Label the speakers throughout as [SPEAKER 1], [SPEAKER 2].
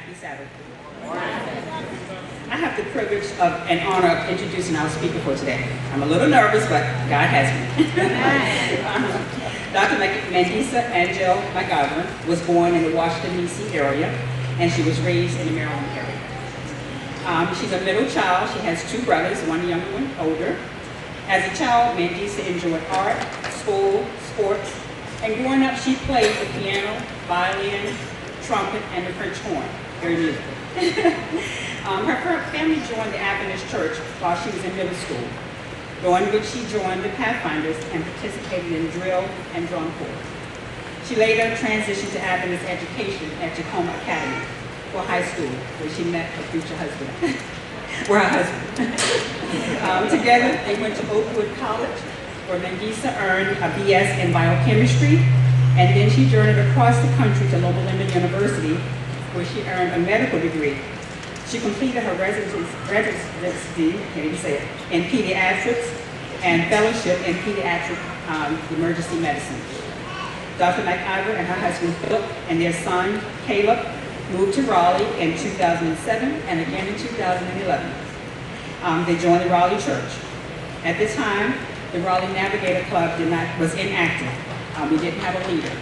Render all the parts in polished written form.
[SPEAKER 1] Happy Sabbath. I have the privilege of and honor of introducing our speaker for today. I'm a little nervous, but God has me. Dr. Madisa Angel McIver was born in the Washington, D.C. area, and she was raised in the Maryland area. She's a middle child. She has two brothers, one younger, one older. As a child, Madisa enjoyed art, school, sports, and growing up, she played the piano, violin, trumpet, and the French horn. Very musical. Her family joined the Adventist church while she was in middle school, during which she joined the Pathfinders and participated in drill and drum corps. She later transitioned to Adventist education at Tacoma Academy for high school, where she met her future husband. Together, they went to Oakwood College, where Madisa earned a BS in biochemistry, and then she journeyed across the country to Loma Linda University, where she earned a medical degree. She completed her residency in pediatrics and fellowship in pediatric emergency medicine. Dr. McIver and her husband Philip and their son Caleb moved to Raleigh in 2007 and again in 2011. They joined the Raleigh Church. At this time, the Raleigh Navigator Club was inactive. We didn't have a leader.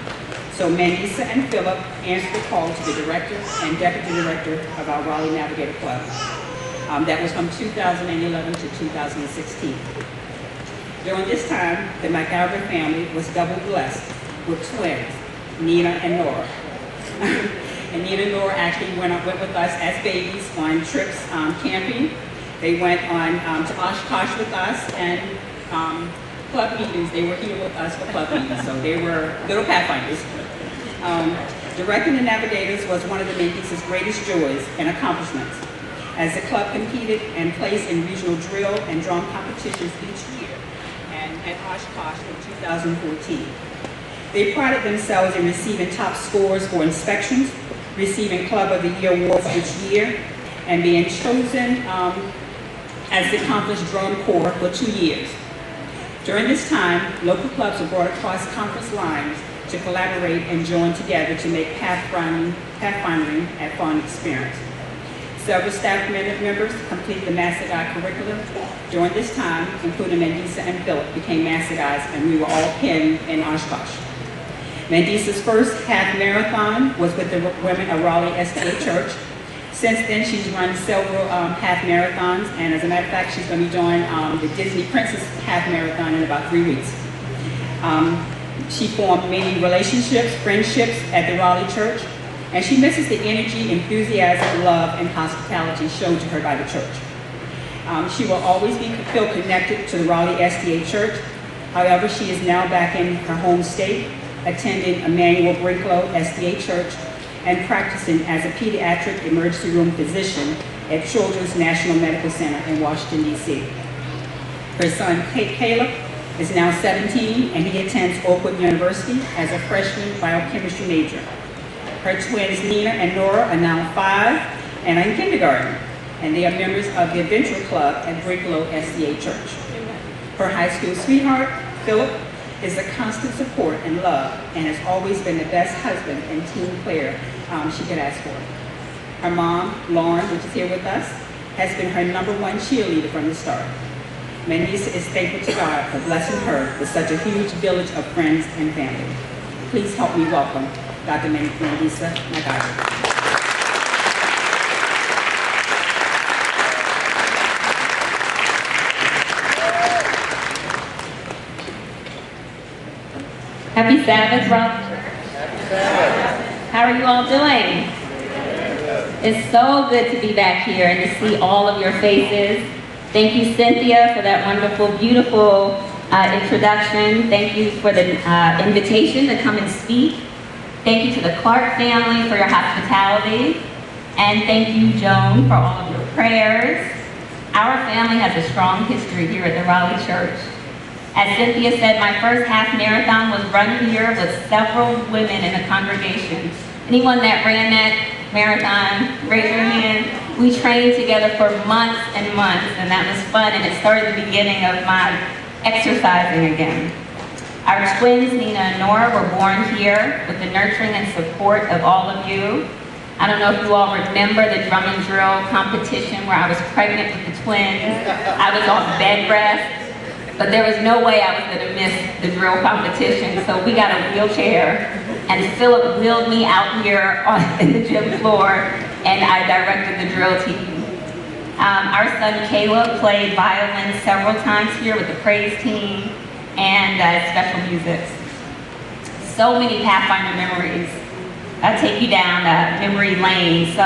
[SPEAKER 1] So Madisa and Philip answered the call to the director and deputy director of our Raleigh Navigator Club. That was from 2011 to 2016. During this time, the McIver family was double blessed with twins, Nina and Nora. And Nina and Nora actually went with us as babies on trips camping. They went on to Oshkosh with us and club meetings. They were here with us for club meetings, so they were little pathfinders. Directing the Navigators was one of the Madisa's greatest joys and accomplishments, as the club competed and placed in regional drill and drum competitions each year, and at Oshkosh in 2014. They prided themselves in receiving top scores for inspections, receiving Club of the Year awards each year, and being chosen as the accomplished drum corps for 2 years. During this time, local clubs were brought across conference lines to collaborate and join together to make pathfinding a fun experience. Several staff members completed the Master Guide curriculum during this time, including Madisa and Philip became Master Guides, and we were all pinned in Oshkosh. Madisa's first half marathon was with the women of Raleigh SDA Church. Since then, she's run several half marathons, and as a matter of fact, she's going to be doing the Disney Princess half marathon in about 3 weeks. She formed many relationships, friendships at the Raleigh Church, and she misses the energy, enthusiasm, love, and hospitality shown to her by the church. She will always feel connected to the Raleigh SDA Church. However, she is now back in her home state, attending Emmanuel Brinklow SDA Church, and practicing as a pediatric emergency room physician at Children's National Medical Center in Washington, D.C. Her son, Caleb, is now 17, and he attends Oakwood University as a freshman biochemistry major. Her twins, Nina and Nora, are now 5 and are in kindergarten, and they are members of the Adventure Club at Brinklow SDA Church. Her high school sweetheart, Philip, is a constant support and love, and has always been the best husband and team player she could ask for. Her mom, Lauren, which is here with us, has been her #1 cheerleader from the start. Madisa is thankful to God for blessing her with such a huge village of friends and family. Please help me welcome Dr. Madisa McIver.
[SPEAKER 2] Happy Sabbath, brother.
[SPEAKER 3] Happy Sabbath.
[SPEAKER 2] How are you all doing? It's so good to be back here and to see all of your faces. Thank you, Cynthia, for that wonderful, beautiful introduction. Thank you for the invitation to come and speak. Thank you to the Clark family for your hospitality. And thank you, Joan, for all of your prayers. Our family has a strong history here at the Raleigh Church. As Cynthia said, my first half marathon was run here with several women in the congregation. Anyone that ran that marathon, raise your hand. We trained together for months and months, and that was fun, and it started the beginning of my exercising again. Our twins, Nina and Nora, were born here with the nurturing and support of all of you. I don't know if you all remember the drum and drill competition where I was pregnant with the twins. I was on bed rest, but there was no way I was going to miss the drill competition, so we got a wheelchair, and Philip wheeled me out here in the gym floor, and I directed the drill team. Our son Caleb played violin several times here with the praise team and special music. So many Pathfinder memories. I'll take you down memory lane. So,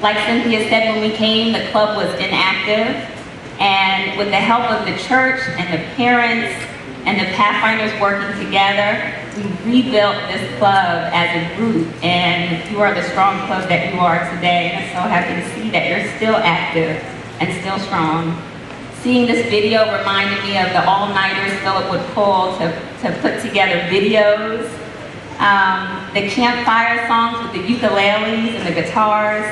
[SPEAKER 2] like Cynthia said, when we came, the club was inactive, and with the help of the church and the parents and the Pathfinders working together, we rebuilt this club as a group, and you are the strong club that you are today, and I'm so happy to see that you're still active and still strong. Seeing this video reminded me of the all-nighters Philip would pull to put together videos. The campfire songs with the ukuleles and the guitars.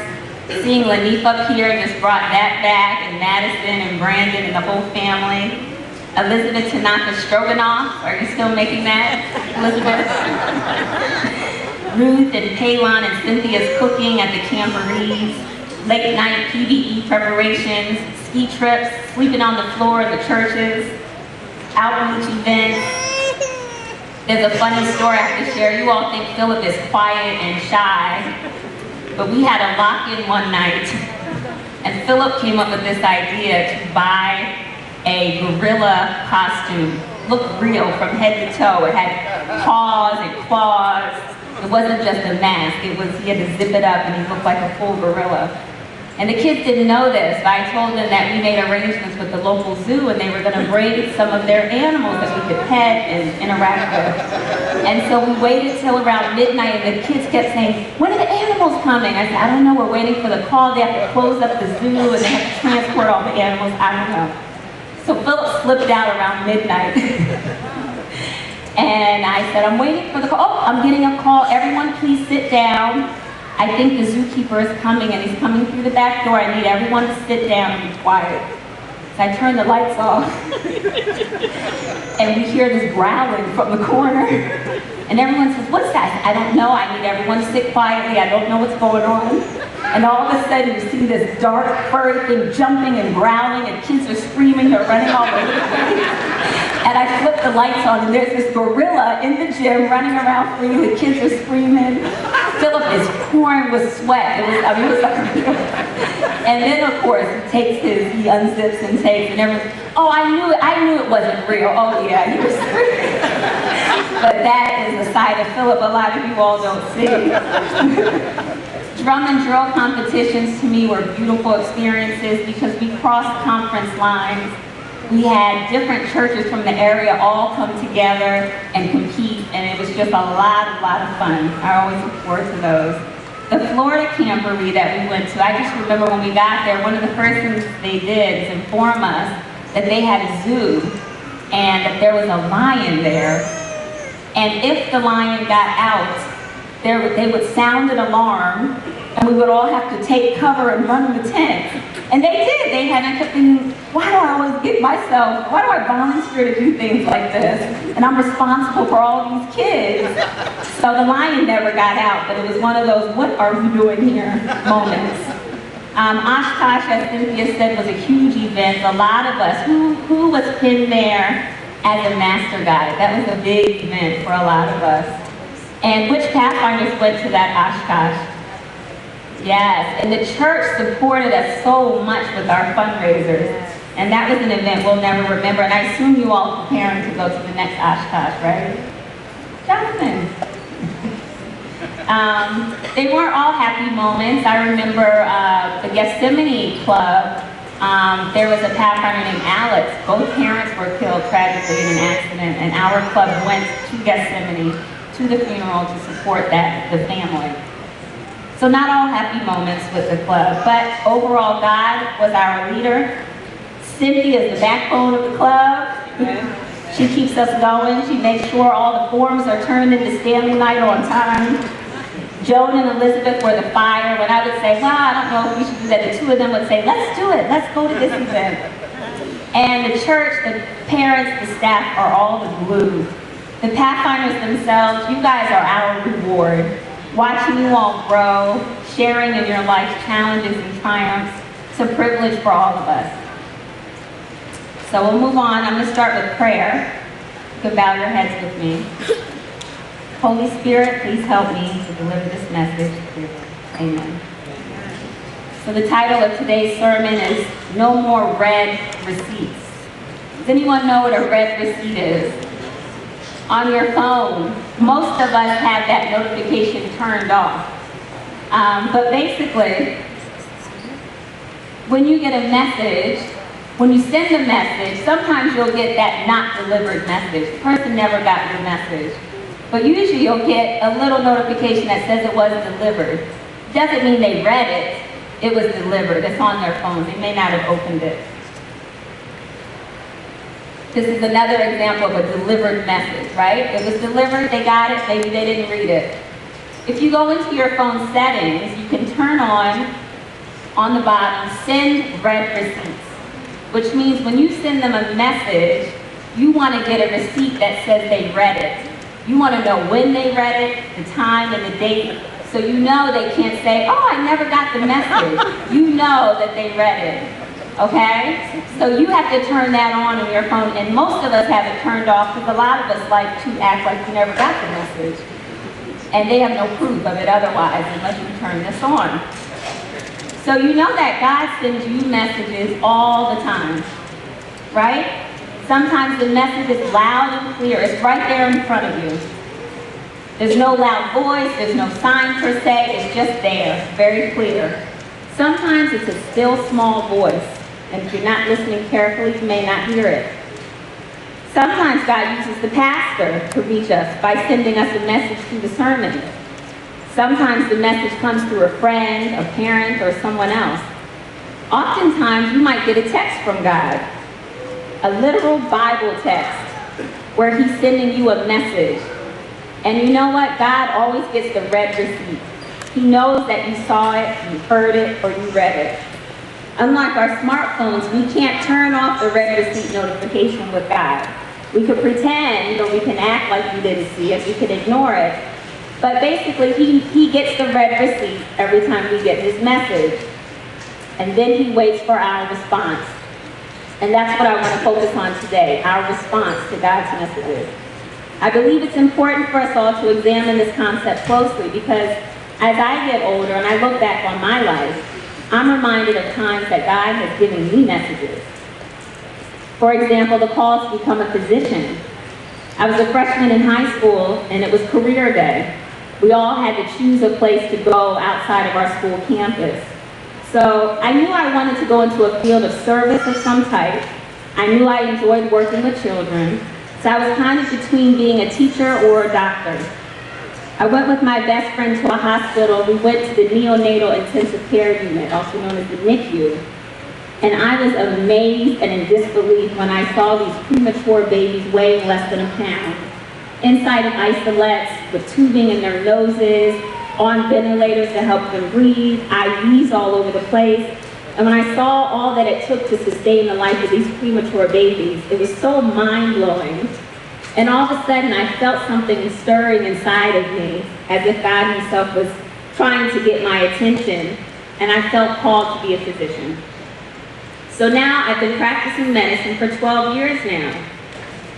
[SPEAKER 2] Seeing Lanif up here just brought that back, and Madison and Brandon and the whole family. Elizabeth Tanaka Stroganoff, are you still making that, Elizabeth? Ruth and Paylon and Cynthia's cooking at the camporees. Late night PBE preparations, ski trips, sleeping on the floor in the churches, outreach events. There's a funny story I have to share. You all think Philip is quiet and shy, but we had a lock-in one night, and Philip came up with this idea to buy a gorilla costume. Looked real from head to toe. It had paws and claws. It wasn't just a mask. He had to zip it up, and he looked like a full gorilla. And the kids didn't know this, but I told them that we made arrangements with the local zoo, and they were going to bring some of their animals that we could pet and interact with. And so we waited till around midnight, and the kids kept saying, "When are the animals coming?" I said, "I don't know, we're waiting for the call. They have to close up the zoo, and they have to transport all the animals. I don't know." So Philip slipped out around midnight. And I said, "I'm waiting for the call." "Oh, I'm getting a call. Everyone please sit down. I think the zookeeper is coming, and he's coming through the back door. I need everyone to sit down and be quiet." So I turned the lights off. And we hear this growling from the corner. And everyone says, "What's that?" I said, "I don't know. I need everyone to sit quietly. I don't know what's going on." And all of a sudden, you see this dark, furry thing jumping and growling, and kids are screaming, they're running all over the place. And I flip the lights on, and there's this gorilla in the gym running around free. The kids are screaming. Philip is pouring with sweat. It was like and then, of course, he unzips and takes, and everyone's, "Oh, I knew it wasn't real." "Oh, yeah, he was screaming." But that is a side of Philip a lot of you all don't see. Drum and drill competitions to me were beautiful experiences because we crossed conference lines. We had different churches from the area all come together and compete, and it was just a lot of fun. I always look forward to those. The Florida camporee that we went to, I just remember when we got there, one of the first things they did is inform us that they had a zoo and that there was a lion there. And if the lion got out, they would sound an alarm, and we would all have to take cover and run in the tent. And they did. I kept thinking, why do I volunteer to do things like this? And I'm responsible for all these kids. So the lion never got out, but it was one of those, what are we doing here moments. Oshkosh, as Cynthia said, was a huge event. A lot of us, who was pinned there as a master guide? That was a big event for a lot of us. And which Pathfinders went to that Oshkosh? Yes, and the church supported us so much with our fundraisers. And that was an event we'll never remember. And I assume you all preparing to go to the next Oshkosh, right? Jonathan. They weren't all happy moments. I remember the Gethsemane Club. There was a Pathfinder named Alex. Both parents were killed tragically in an accident, and our club went to Gethsemane to the funeral to support the family. So not all happy moments with the club, but overall God was our leader. Cynthia is the backbone of the club. She keeps us going. She makes sure all the forms are turned into Stanley night on time. Joan and Elizabeth were the fire. When I would say, well, I don't know if we should do that, the two of them would say, let's do it. Let's go to this event. And the church, the parents, the staff are all the glue. The Pathfinders themselves, you guys are our reward. watching you all grow, sharing in your life's challenges and triumphs. It's a privilege for all of us. So we'll move on. I'm going to start with prayer. You can bow your heads with me. Holy Spirit, please help me to deliver this message. Amen. So the title of today's sermon is No More Red Receipts. Does anyone know what a red receipt is? On your phone, most of us have that notification turned off. But basically, when you get a message, when you send a message, sometimes you'll get that not delivered message. The person never got your message. But usually you'll get a little notification that says it wasn't delivered. Doesn't mean they read it. It was delivered. It's on their phone. They may not have opened it. This is another example of a delivered message, right? It was delivered, they got it, maybe they didn't read it. If you go into your phone settings, you can turn on the bottom, send red receipts, which means when you send them a message, you want to get a receipt that says they read it. You want to know when they read it, the time and the date, so you know they can't say, oh, I never got the message. You know that they read it. Okay? So you have to turn that on your phone, and most of us have it turned off because a lot of us like to act like we never got the message. And they have no proof of it otherwise unless you turn this on. So you know that God sends you messages all the time, right? Sometimes the message is loud and clear. It's right there in front of you. There's no loud voice, there's no sign per se, it's just there, very clear. Sometimes it's a still small voice. And if you're not listening carefully, you may not hear it. Sometimes God uses the pastor to reach us by sending us a message through the sermon. Sometimes the message comes through a friend, a parent, or someone else. Oftentimes, you might get a text from God, a literal Bible text, where he's sending you a message. And you know what? God always gets the red receipt. He knows that you saw it, you heard it, or you read it. Unlike our smartphones, we can't turn off the red receipt notification with God. We could pretend, or we can act like we didn't see it, we could ignore it. But basically, he gets the red receipt every time we get his message. And then he waits for our response. And that's what I want to focus on today, our response to God's messages. I believe it's important for us all to examine this concept closely because as I get older and I look back on my life, I'm reminded of times that God has given me messages. For example, the call to become a physician. I was a freshman in high school and it was career day. We all had to choose a place to go outside of our school campus. So I knew I wanted to go into a field of service of some type. I knew I enjoyed working with children. So I was kind of between being a teacher or a doctor. I went with my best friend to a hospital. We went to the neonatal intensive care unit, also known as the NICU. And I was amazed and in disbelief when I saw these premature babies weighing less than a pound, inside of isolates with tubing in their noses, on ventilators to help them breathe, IVs all over the place. And when I saw all that it took to sustain the life of these premature babies, it was so mind-blowing. And all of a sudden, I felt something stirring inside of me, as if God himself was trying to get my attention, and I felt called to be a physician. So now I've been practicing medicine for 12 years now.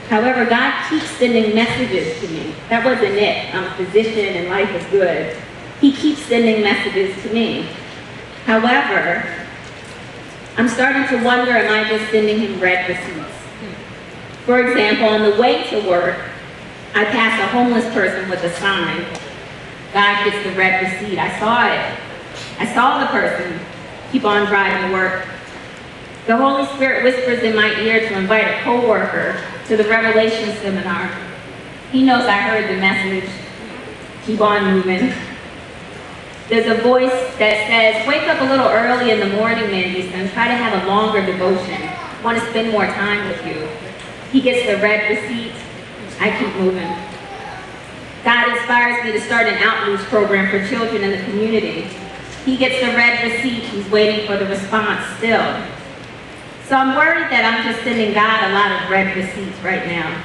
[SPEAKER 2] However, God keeps sending messages to me. That wasn't it. I'm a physician and life is good. He keeps sending messages to me. However, I'm starting to wonder, am I just sending him red receipts? For example, on the way to work, I passed a homeless person with a sign. God gets the red receipt. I saw it. I saw the person keep on driving to work. The Holy Spirit whispers in my ear to invite a coworker to the Revelation seminar. He knows I heard the message. Keep on moving. There's a voice that says, wake up a little early in the morning, Madisa, and try to have a longer devotion. I want to spend more time with you. He gets the red receipt. I keep moving. God inspires me to start an outreach program for children in the community. He gets the red receipt. He's waiting for the response still. So I'm worried that I'm just sending God a lot of red receipts right now.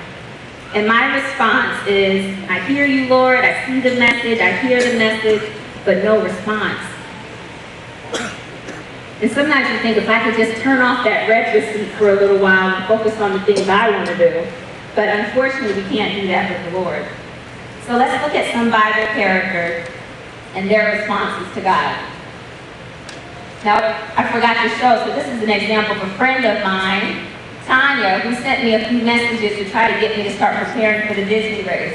[SPEAKER 2] And my response is, I hear you, Lord, I see the message, I hear the message, but no response. And sometimes you think, if I could just turn off that red receipt for a little while and focus on the things I want to do. But unfortunately, we can't do that with the Lord. So let's look at some Bible characters and their responses to God. Now, I forgot to show, so this is an example of a friend of mine, Tanya, who sent me a few messages to try to get me to start preparing for the Disney race.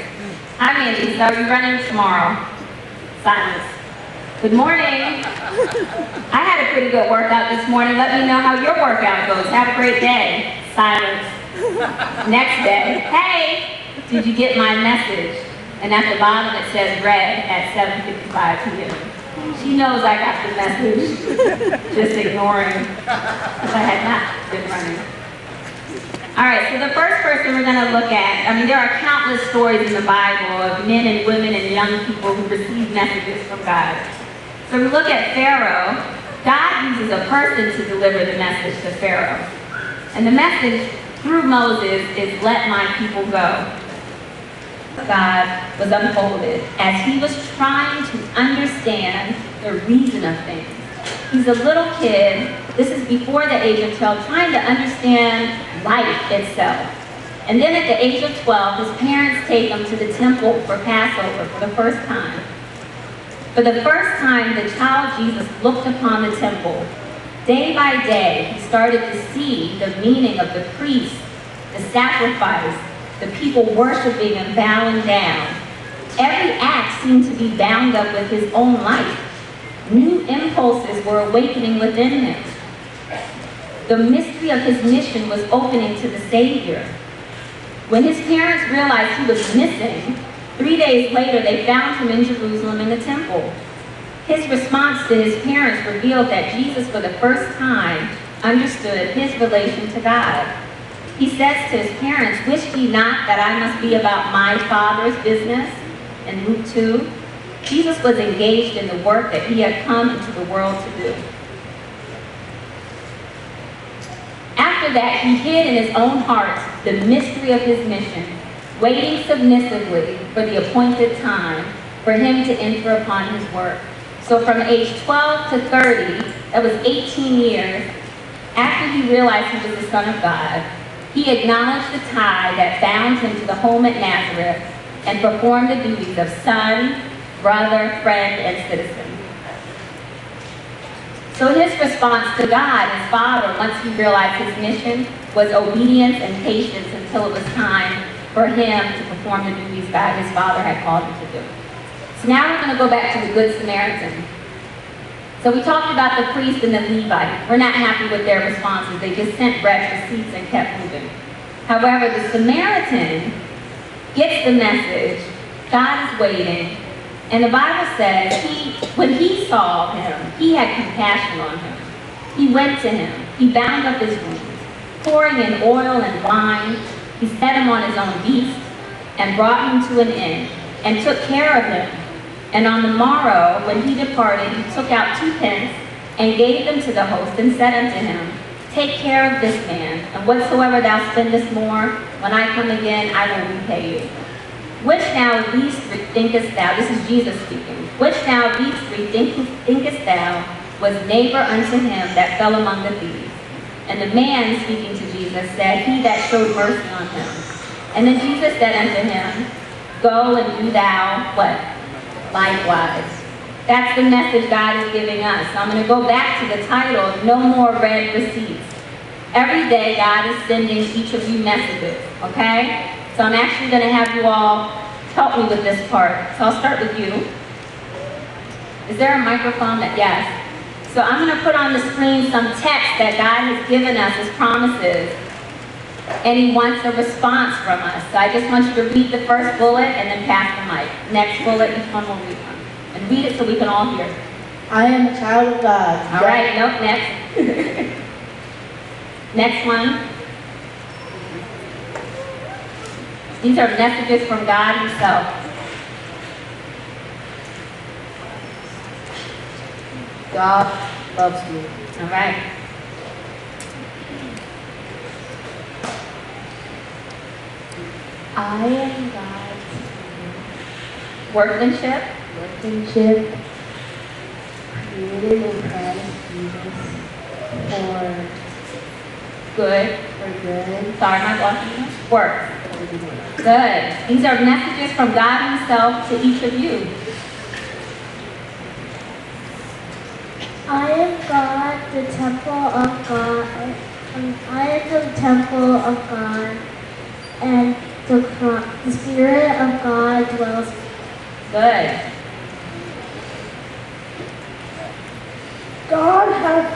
[SPEAKER 2] Hi, Madisa, are you running tomorrow? Silence. Good morning. I had a pretty good workout this morning. Let me know how your workout goes. Have a great day. Silence. Next day. Hey, did you get my message? And at the bottom it says read at 7:55 p.m. She knows I got the message. Just ignoring, because I had not been running. All right, so the first person we're going to look at, there are countless stories in the Bible of men and women and young people who received messages from God. So we look at Pharaoh. God uses a person to deliver the message to Pharaoh. And the message through Moses is, let my people go. God was unfolded as he was trying to understand the reason of things. He's a little kid, this is before the age of 12, trying to understand life itself. And then at the age of 12, his parents take him to the temple for Passover for the first time. For the first time, the child Jesus looked upon the temple. Day by day, he started to see the meaning of the priest, the sacrifice, the people worshiping and bowing down. Every act seemed to be bound up with his own life. New impulses were awakening within him. The mystery of his mission was opening to the Savior. When his parents realized he was missing, 3 days later they found him in Jerusalem in the temple. His response to his parents revealed that Jesus for the first time understood his relation to God. He says to his parents, wish ye not that I must be about my Father's business? In Luke 2, Jesus was engaged in the work that he had come into the world to do. After that, he hid in his own heart the mystery of his mission, waiting submissively for the appointed time for him to enter upon his work. So from age 12 to 30, that was 18 years, after he realized he was the Son of God, he acknowledged the tie that bound him to the home at Nazareth and performed the duties of son, brother, friend, and citizen. So his response to God, his Father, once he realized his mission, was obedience and patience until it was time for him to perform the duties God, his Father, had called him to do. So now we're going to go back to the Good Samaritan. So we talked about the priest and the Levite. We're not happy with their responses. They just sent red receipts and kept moving. However, the Samaritan gets the message. God is waiting. And the Bible says when he saw him, he had compassion on him. He went to him. He bound up his wounds, pouring in oil and wine. He set him on his own beast and brought him to an inn and took care of him. And on the morrow, when he departed, he took out 2 pence and gave them to the host and said unto him, take care of this man, and whatsoever thou spendest more, when I come again, I will repay you. Which now of these 3 thinkest thou, this is Jesus speaking, which now of these 3 thinkest thou was neighbor unto him that fell among the thieves? And the man, speaking to Jesus, said, he that showed mercy on him. And then Jesus said unto him, go and do thou what? Likewise. That's the message God is giving us. So I'm going to go back to the title, No More Red Receipts. Every day God is sending each of you messages, okay? So I'm actually going to have you all help me with this part. So I'll start with you. Is there a microphone? Yes. So I'm going to put on the screen some text that God has given us as promises. And he wants a response from us. So I just want you to read the first bullet and then pass the mic. Next bullet, each one will read one. And read it so we can all hear.
[SPEAKER 4] I am a child of God.
[SPEAKER 2] All right, nope, next. Next one. These are messages from God himself.
[SPEAKER 4] God loves me.
[SPEAKER 2] All right.
[SPEAKER 5] I am God's
[SPEAKER 2] workmanship,
[SPEAKER 5] workmanship, created in Christ Jesus
[SPEAKER 2] good.
[SPEAKER 5] for good.
[SPEAKER 2] Sorry, my boss. Work. Good. These are messages from God Himself to each of you.
[SPEAKER 5] I am God, the temple of God. I am the temple of God, and the Spirit of God dwells in me.
[SPEAKER 2] Good.
[SPEAKER 6] God has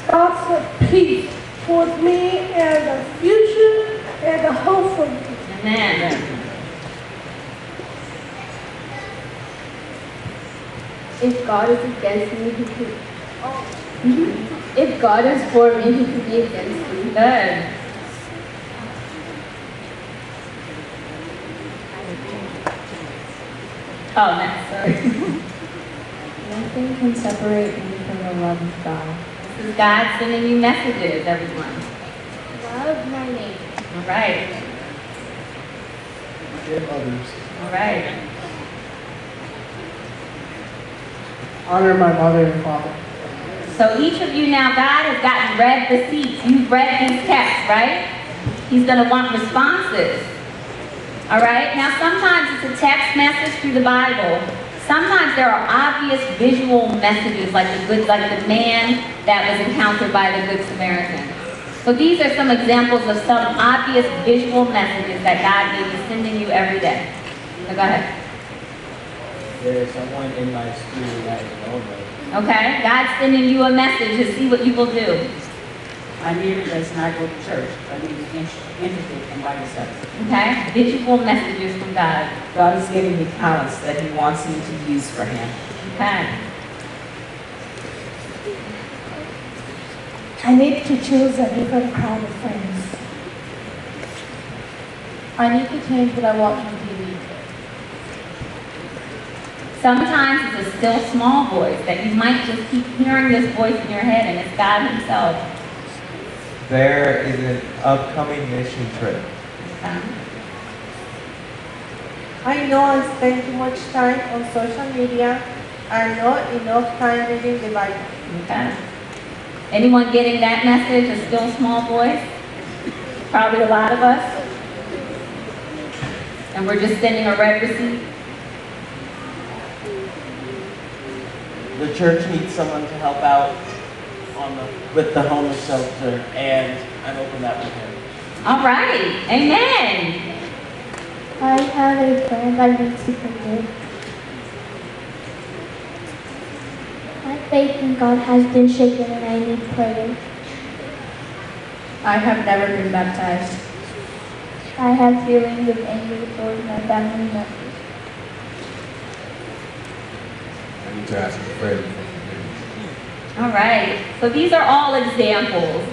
[SPEAKER 6] thoughts of peace towards me and the future and the hope for me.
[SPEAKER 2] Amen.
[SPEAKER 5] If God is against me, who can? If God is for me, who can be against me?
[SPEAKER 2] Good. Oh, next. Sorry.
[SPEAKER 5] Nothing can separate me from the love of God.
[SPEAKER 2] This is God sending you messages, everyone.
[SPEAKER 5] Love my neighbor.
[SPEAKER 2] All right.
[SPEAKER 3] Forgive others.
[SPEAKER 2] All right.
[SPEAKER 4] Honor my mother and father.
[SPEAKER 2] So each of you now, God has gotten read receipts. You've read these texts, right? He's going to want responses. All right? Now, sometimes it's a text message through the Bible. Sometimes there are obvious visual messages, like the man that was encountered by the Good Samaritan. So these are some examples of some obvious visual messages that God may be sending you every day. So go ahead.
[SPEAKER 7] There is someone in my school that is lonely.
[SPEAKER 2] Okay? God's sending you a message to see what you will do.
[SPEAKER 1] My neighbor does not go to church, but he is interested in Bible study.
[SPEAKER 2] Okay? Visual messages from God.
[SPEAKER 1] God is giving me talents that He wants me to use for Him.
[SPEAKER 2] Okay.
[SPEAKER 6] I need to choose a different crowd of friends.
[SPEAKER 4] I need to change what I watch on TV.
[SPEAKER 2] Sometimes it's a still small voice that you might just keep hearing this voice in your head, and it's God Himself.
[SPEAKER 8] There is an upcoming mission trip.
[SPEAKER 9] I know I spend too much time on social media and not enough time reading the Bible.
[SPEAKER 2] Okay. Anyone getting that message, a still small voice? Probably a lot of us. And we're just sending a red receipt.
[SPEAKER 7] The church needs someone to help out with the homeless shelter, and I'm open that with him.
[SPEAKER 2] All right. Amen.
[SPEAKER 5] I have a friend I need to forgive. My faith in God has been shaken and I need prayer.
[SPEAKER 4] I have never been baptized.
[SPEAKER 5] I have feelings of anger towards my family members.
[SPEAKER 3] I need to ask a prayer for forgiveness.
[SPEAKER 2] All right. So these are all examples.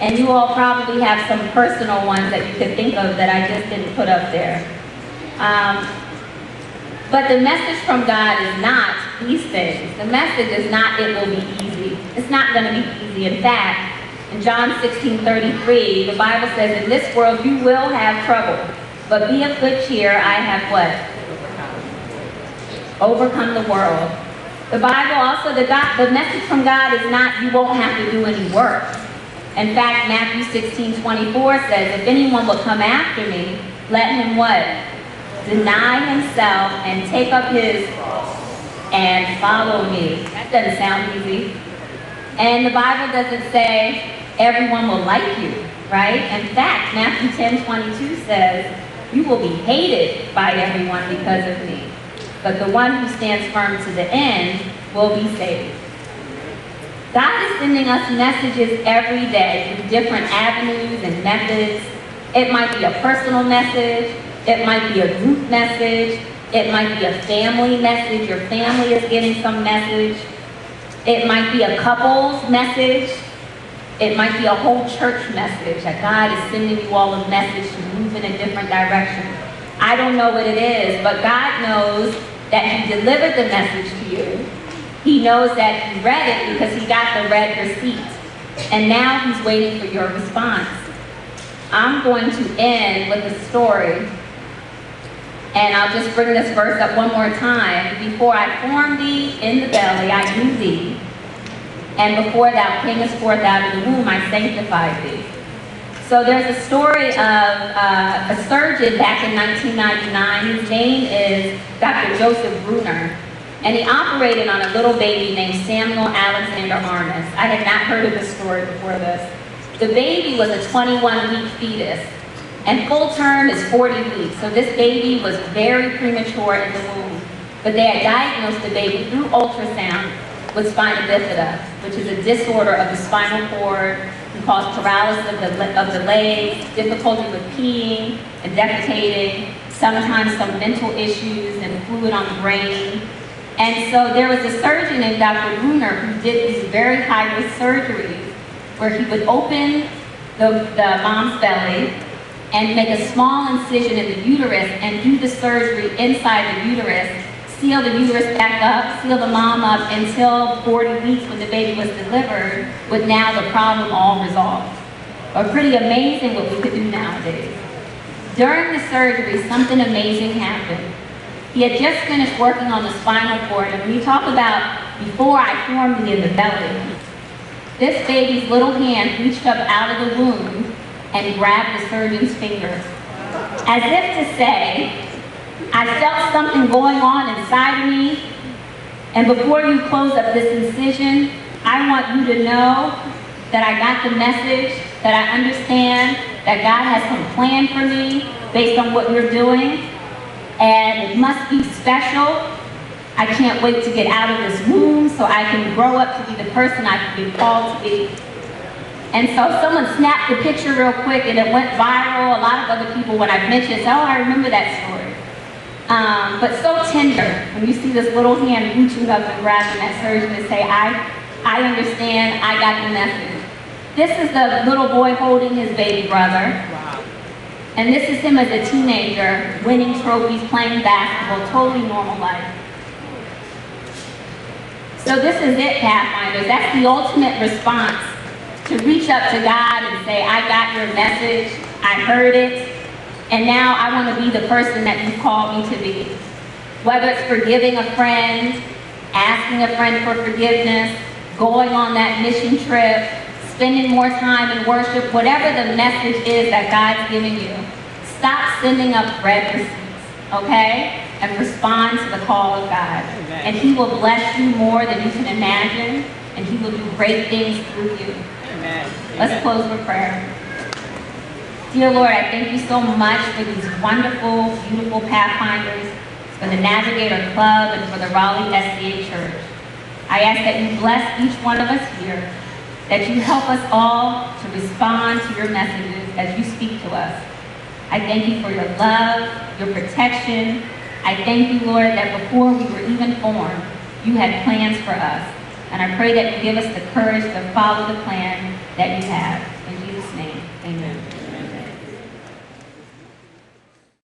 [SPEAKER 2] And you all probably have some personal ones that you could think of that I just didn't put up there. But the message from God is not these things. The message is not it will be easy. It's not going to be easy. In fact, in John 16:33, the Bible says, in this world you will have trouble. But be of good cheer, I have what? Overcome the world. The Bible also, the message from God is not you won't have to do any work. In fact, Matthew 16:24 says, if anyone will come after me, let him what? Deny himself and take up his and follow me. That doesn't sound easy. And the Bible doesn't say everyone will like you, right? In fact, Matthew 10:22 says, you will be hated by everyone because of me. But the one who stands firm to the end will be saved. God is sending us messages every day through different avenues and methods. It might be a personal message. It might be a group message. It might be a family message. Your family is getting some message. It might be a couple's message. It might be a whole church message that God is sending you all a message to move in a different direction. I don't know what it is, but God knows that He delivered the message to you. He knows that you read it because He got the red receipt. And now He's waiting for your response. I'm going to end with a story And I'll just bring this verse up one more time. Before I formed thee in the belly, I knew thee. And before thou camest forth out of the womb, I sanctified thee. So there's a story of a surgeon back in 1999. His name is Dr. Joseph Bruner. And he operated on a little baby named Samuel Alexander Arnis. I had not heard of this story before this. The baby was a 21-week fetus, and full term is 40 weeks. So this baby was very premature in the womb. But they had diagnosed the baby through ultrasound with spina bifida, which is a disorder of the spinal cord. It causes paralysis of the legs, difficulty with peeing and defecating, sometimes some mental issues and fluid on the brain. And so there was a surgeon named Dr. Bruner who did these very high-risk surgeries where he would open the mom's belly and make a small incision in the uterus and do the surgery inside the uterus, seal the uterus back up, seal the mom up until 40 weeks when the baby was delivered, with now the problem all resolved. Or pretty amazing what we could do nowadays. During the surgery, something amazing happened. He had just finished working on the spinal cord, and when you talk about before I formed thee in the belly, this baby's little hand reached up out of the womb and grabbed the surgeon's finger, as if to say, I felt something going on inside of me, and before you close up this incision, I want you to know that I got the message, that I understand that God has some plan for me based on what you're doing. And it must be special. I can't wait to get out of this womb so I can grow up to be the person I've been called to be. And so someone snapped the picture real quick and it went viral. A lot of other people, when I mentioned, say, oh, I remember that story. But so tender when you see this little hand reaching up and grabbing that surgeon and say, I understand, I got the message. This is the little boy holding his baby brother. And this is him as a teenager, winning trophies, playing basketball, totally normal life. So this is it, Pathfinders. That's the ultimate response, to reach up to God and say, I got your message, I heard it, and now I want to be the person that you called me to be. Whether it's forgiving a friend, asking a friend for forgiveness, going on that mission trip, spending more time in worship, whatever the message is that God's giving you, stop sending up red receipts, okay? And respond to the call of God. Amen. And He will bless you more than you can imagine, and He will do great things through you. Amen. Let's close with prayer. Dear Lord, I thank you so much for these wonderful, beautiful Pathfinders, for the Navigator Club, and for the Raleigh SDA Church. I ask that you bless each one of us here, that you help us all to respond to your messages as you speak to us. I thank you for your love, your protection. I thank you, Lord, that before we were even formed, you had plans for us. And I pray that you give us the courage to follow the plan that you have. In Jesus' name, amen.